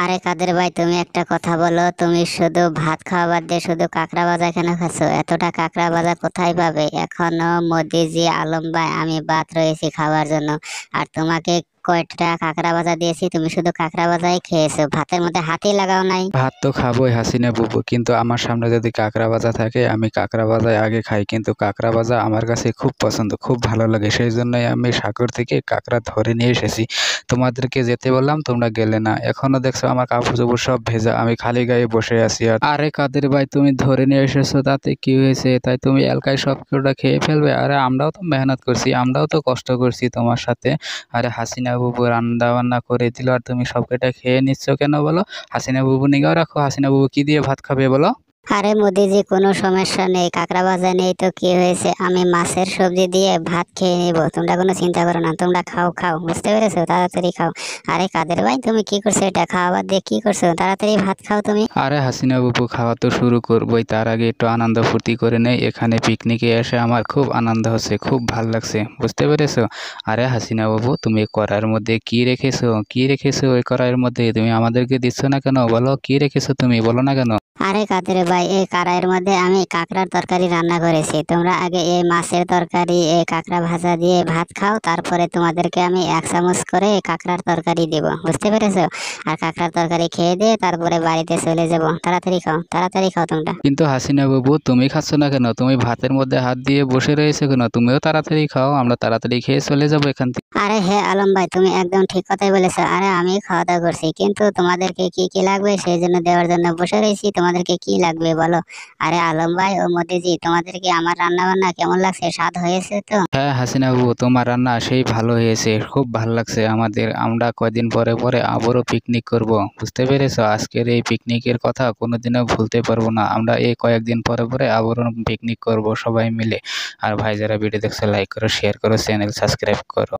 আরে কাদের ভাই, তুমি একটা কথা বলো, তুমি শুধু ভাত খাওয়া বাদ দিয়ে শুধু কাঁকড়া ভাজা কেন খাচ্ছো? এতটা কাঁকড়া ভাজা কোথায় পাবে? এখনো মোদিজি, আলম ভাই, আমি বাদ রয়েছি খাওয়ার জন্য। আর তোমাকে কয়টা কাঁকড়া ভাজা দিয়েছি, তুমি শুধু কাঁকড়া ভাজাই খেয়েছো, ভাতের মধ্যে হাতই লাগাও নাই। ভাত তো খাবোই হাসিনা বুবু, কিন্তু আমার সামনে যদি কাঁকড়া ভাজা থাকে আমি কাঁকড়া ভাজাই আগে খাই। কিন্তু কাঁকড়া ভাজা আমার কাছে খুব পছন্দ, খুব ভালো লাগে, সেই জন্যই আমি সাগর থেকে কাঁকড়া ধরে নিয়ে এসেছি। তোমাদেরকে যেতে বললাম, তোমরা গেলে না। এখনো দেখছো আমার কাপড় চোপড় সব ভেজা, আমি খালি গায়ে বসে আছি। আর আরে কাদের ভাই, তুমি ধরে নিয়ে এসেছো তাতে কি হয়েছে? তাই তুমি এলকায় সব কটা খেয়ে ফেলবে? আরে আমরাও তো মেহনত করছি, আমরাও তো কষ্ট করছি তোমার সাথে। আরে হাসিনা বুবু রান্না বান্না করে দিল আর তুমি সব কটা খেয়ে নিচ্ছ কেন বলো? হাসিনা বুবু নিগাও রাখো। হাসিনা বুবু কি দিয়ে ভাত খাবে বলো? আরে মোদিজি, কোনো সমস্যা নেই, কাঁকড়া ভাজা নেই তো কি হয়েছে, আমি মাছের সবজি দিয়ে ভাত খেয়ে নিবো, তোমরা কোনো চিন্তা করো না। তোমরা খাও খাও, বুঝতে পেরেছো? তাড়াতাড়ি খাও। আরে কাদের ভাই, তুমি কি করছো? এটা খাওয়া বাদ দিয়ে কি করছো? তাড়াতাড়ি ভাত খাও তুমি। আরে হাসিনা বুবু খাওয়া তো শুরু করবোই, তার আগে একটু আনন্দ ফুর্তি করে নেই। এখানে পিকনিকে এসে আমার খুব আনন্দ হচ্ছে, খুব ভাল লাগছে, বুঝতে পেরেছো? আরে হাসিনা বাবু, তুমি কড়াইয়ের মধ্যে কি রেখেছো? কি রেখেছো ওই কড়াইয়ের মধ্যে? তুমি আমাদেরকে দিচ্ছ না কেন? বলো কি রেখেছো, তুমি বলো না কেন? আরে কাদের ভাই, এই কড়াইয়ের মধ্যে আমি কাঁকড়ার তরকারি রান্না করেছি। তোমরা আগে এই মাছের তরকারি, এই কাঁকড়া ভাজা দিয়ে ভাত খাও, তারপরে তোমাদেরকে আমি 1 চামচ করে কাঁকড়ার তরকারি দেব, বুঝতে পেরেছো? আর কাঁকড়ার তরকারি খেয়ে দিয়ে তারপরে বাড়িতে চলে যাব। তাড়াতাড়ি খাও, তাড়াতাড়ি খাও তোমরা। কিন্তু হাসিনা বাবু, তুমি খাচ্ছ না কেন? তুমি ভাতের মধ্যে হাত দিয়ে বসে রয়েছো কেন? তুমিও তাড়াতাড়ি খাও, আমরা তাড়াতাড়ি খেয়ে চলে যাবো এখান থেকে। আরে হ্যাঁ আলম ভাই, তুমি একদম ঠিক কথাই বলেছো। আরে আমি খাওয়া দাওয়া করছি, কিন্তু তোমাদেরকে কি কি লাগবে সেই জন্য দেওয়ার জন্য বসে রয়েছি। তোমাদেরকে কি লাগবে বলো? আরে আলম ভাই ও মোদিজি, তোমাদেরকে আমার রান্না বান্না কেমন লাগছে? স্বাদ হয়েছে তো? হ্যাঁ হাসিনা বাবু, তোমার রান্না সেই ভালো হয়েছে, খুব ভালো লাগছে আমাদের। আমরা কয়দিন পরে পরে আবারও পিকনিক করব, বুঝতে পেরেছো? আজকের এই পিকনিকের কথা কোনোদিনও ভুলতে পারবো না। আমরা এই কয়েকদিন পরে পরে আবারও পিকনিক করব সবাই মিলে। আর ভাই, যারা ভিডিও দেখছো লাইক করো, শেয়ার করো, চ্যানেল সাবস্ক্রাইব করো।